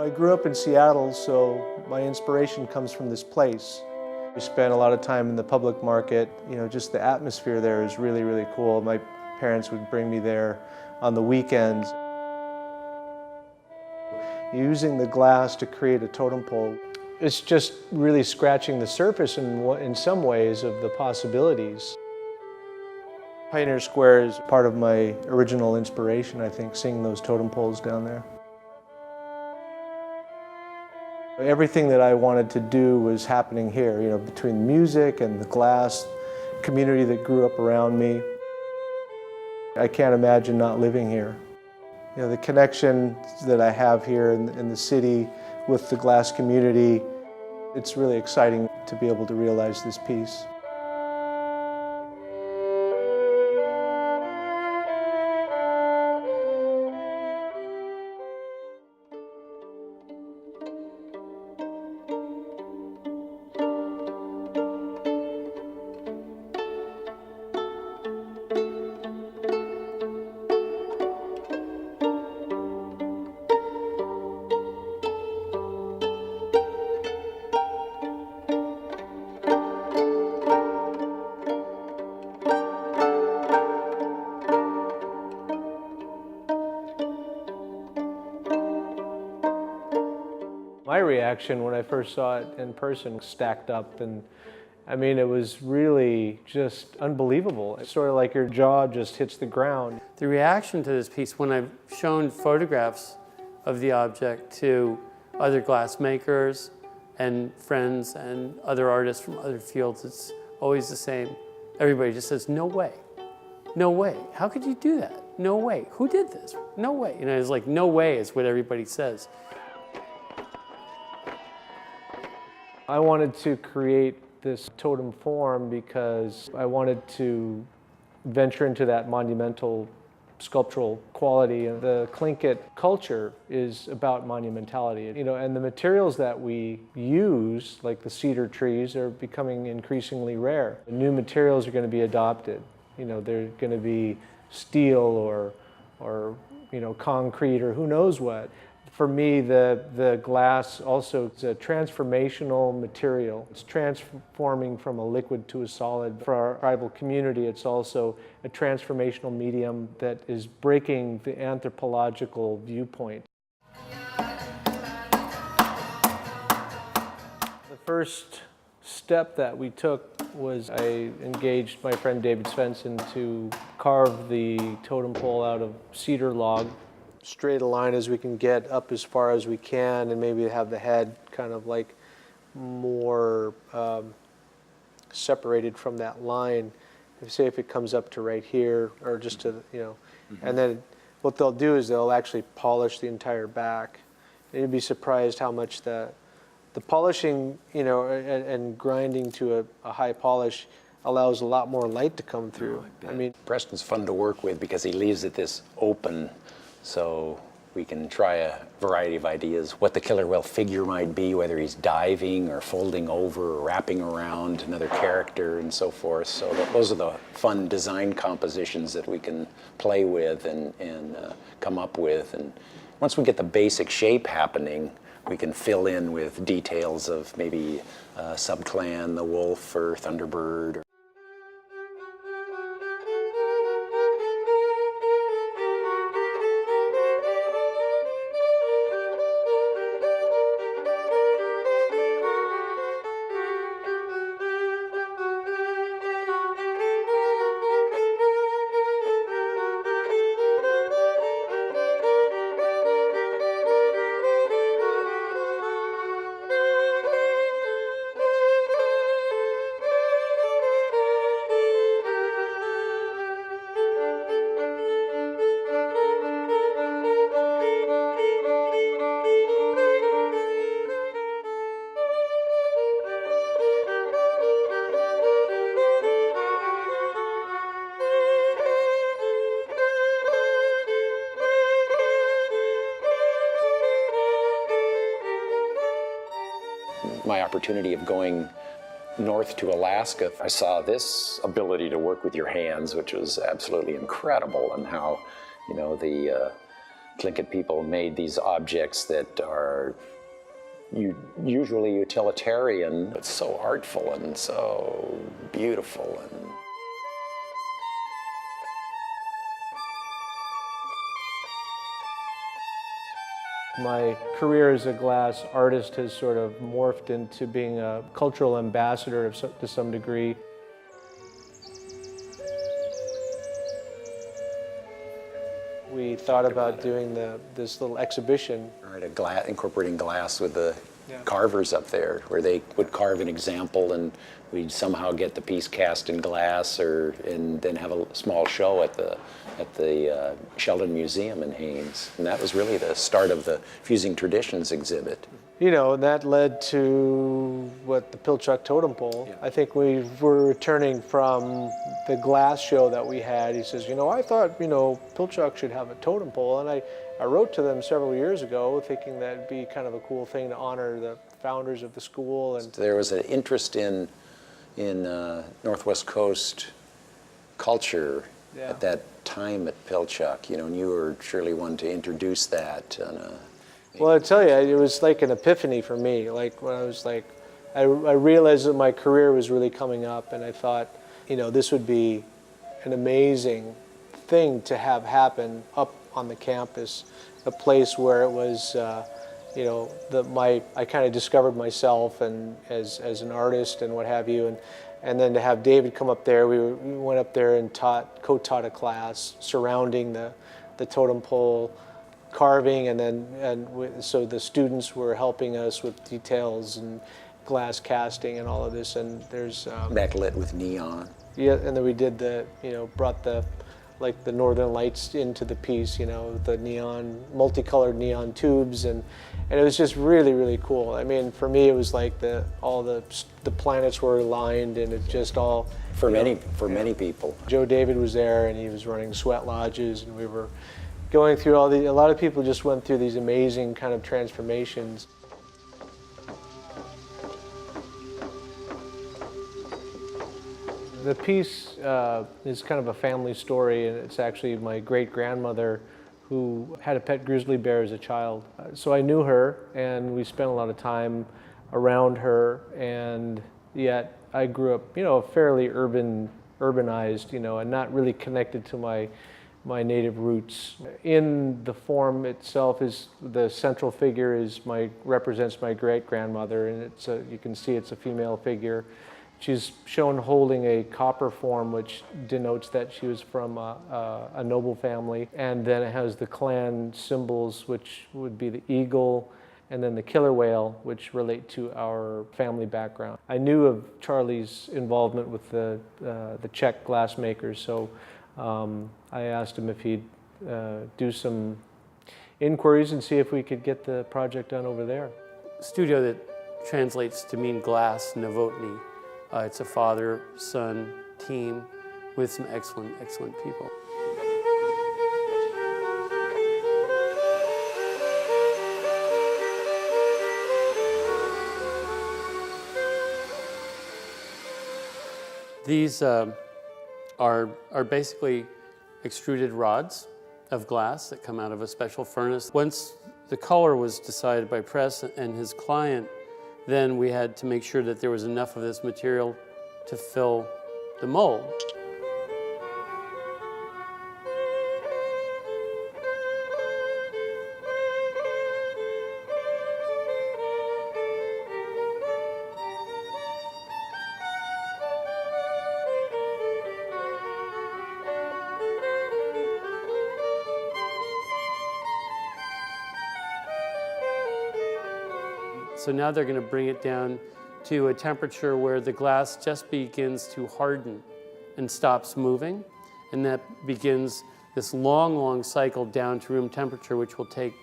I grew up in Seattle, so my inspiration comes from this place. We spent a lot of time in the public market. Just the atmosphere there is really, really cool. My parents would bring me there on the weekends. Using the glass to create a totem pole, it's just really scratching the surface in some ways of the possibilities. Pioneer Square is part of my original inspiration, I think, seeing those totem poles down there. Everything that I wanted to do was happening here, between music and the glass community that grew up around me. I can't imagine not living here. The connection that I have here in the city with the glass community, it's really exciting to be able to realize this piece. My reaction when I first saw it in person stacked up, and it was really just unbelievable. It's sort of like your jaw just hits the ground. The reaction to this piece, when I've shown photographs of the object to other glass makers and friends and other artists from other fields, it's always the same. Everybody just says, "No way. No way. How could you do that? No way. Who did this? No way." It's like, "No way" is what everybody says. I wanted to create this totem form because I wanted to venture into that monumental sculptural quality. And the Tlingit culture is about monumentality, and the materials that we use, like the cedar trees, are becoming increasingly rare. New materials are going to be adopted. They're going to be steel or concrete or who knows what. For me, the glass also is a transformational material. It's transforming from a liquid to a solid. For our tribal community, it's also a transformational medium that is breaking the anthropological viewpoint. The first step that we took was I engaged my friend David Svensson to carve the totem pole out of cedar log. Straight a line as we can get up as far as we can, and maybe have the head kind of like more separated from that line. Say if it comes up to right here, or just to, and then what they'll do is they'll actually polish the entire back. And you'd be surprised how much the polishing, and grinding to a high polish allows a lot more light to come through. Preston's fun to work with because he leaves it this open, so we can try a variety of ideas. What the killer whale figure might be, whether he's diving or folding over or wrapping around another character and so forth. So those are the fun design compositions that we can play with and come up with. And once we get the basic shape happening, we can fill in with details of maybe subclan, the wolf or thunderbird. My opportunity of going north to Alaska, I saw this ability to work with your hands, which was absolutely incredible, and how, Tlingit people made these objects that are usually utilitarian, but so artful and so beautiful. And my career as a glass artist has sort of morphed into being a cultural ambassador to some degree. We thought about doing this little exhibition. right, incorporating glass with the carvers up there, where they would carve an example and we'd somehow get the piece cast in glass, and then have a small show at the Sheldon Museum in Haines. And that was really the start of the Fusing Traditions exhibit. You know, and that led to the Pilchuck Totem Pole. Yeah. I think we were returning from the glass show that we had. He says, I thought, Pilchuck should have a totem pole. And I wrote to them several years ago thinking that'd be kind of a cool thing to honor the founders of the school. And there was an interest in Northwest Coast culture at that time at Pilchuck, and you were surely one to introduce that. Well, I tell you, it was like an epiphany for me. Like when I was I realized that my career was really coming up, and I thought, this would be an amazing thing to have happen up on the campus, a place where it was, I kind of discovered myself and as an artist and what have you, and then to have David come up there, we went up there and co-taught a class surrounding the totem pole carving, so the students were helping us with details and glass casting and all of this, and there's backlit with neon. Yeah, and then we did brought the northern lights into the piece, the neon, multicolored neon tubes, and it was just really, really cool. I mean, for me, it was like all the planets were aligned, and it just all for many people. Joe David was there, and he was running sweat lodges, and we were going through a lot of people just went through these amazing kind of transformations. The piece is kind of a family story, and it's actually my great-grandmother who had a pet grizzly bear as a child. So I knew her, and we spent a lot of time around her, and yet I grew up, fairly urbanized, and not really connected to my native roots. In the form itself, the central figure represents my great-grandmother, and you can see it's a female figure. She's shown holding a copper form, which denotes that she was from a noble family. And then it has the clan symbols, which would be the eagle, and then the killer whale, which relate to our family background. I knew of Charlie's involvement with the Czech glassmakers, so I asked him if he'd do some inquiries and see if we could get the project done over there. Studio that translates to mean glass, Novotny. It's a father-son team with some excellent, excellent people. These are basically extruded rods of glass that come out of a special furnace. Once the color was decided by Preston and his client, then we had to make sure that there was enough of this material to fill the mold. So now they're going to bring it down to a temperature where the glass just begins to harden and stops moving. And that begins this long, long cycle down to room temperature, which will take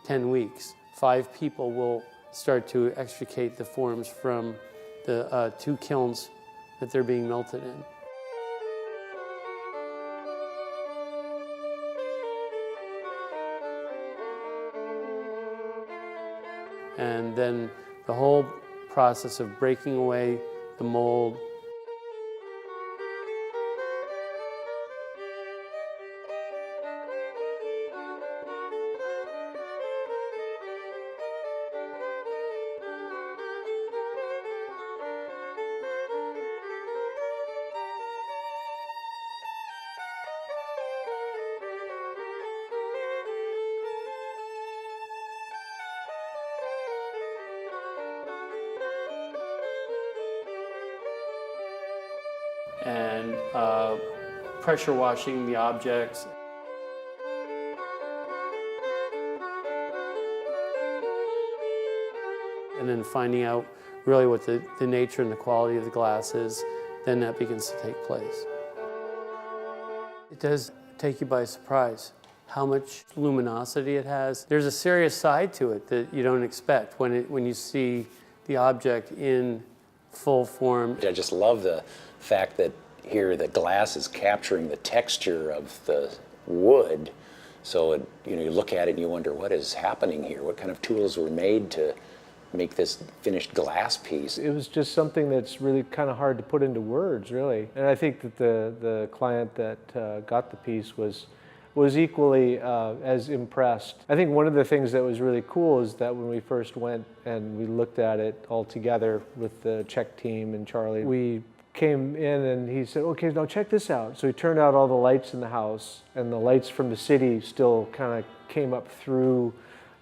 10 weeks. 5 people will start to extricate the forms from the 2 kilns that they're being melted in. And then the whole process of breaking away the mold. and pressure washing the objects. And then finding out really what the nature and the quality of the glass is, then that begins to take place. It does take you by surprise how much luminosity it has. There's a serious side to it that you don't expect when you see the object in full form. I just love the fact that here the glass is capturing the texture of the wood. So it, you look at it and you wonder what is happening here. What kind of tools were made to make this finished glass piece? It was just something that's really kind of hard to put into words, really. And I think that the client that got the piece was equally as impressed. I think one of the things that was really cool is that when we first went and we looked at it all together with the Czech team and Charlie, we came in and he said, okay, now check this out. So he turned out all the lights in the house, and the lights from the city still kind of came up through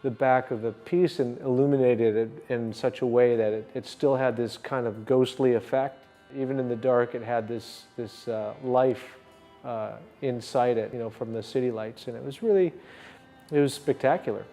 the back of the piece and illuminated it in such a way that it still had this kind of ghostly effect. Even in the dark, it had this life inside it, from the city lights, and it was spectacular.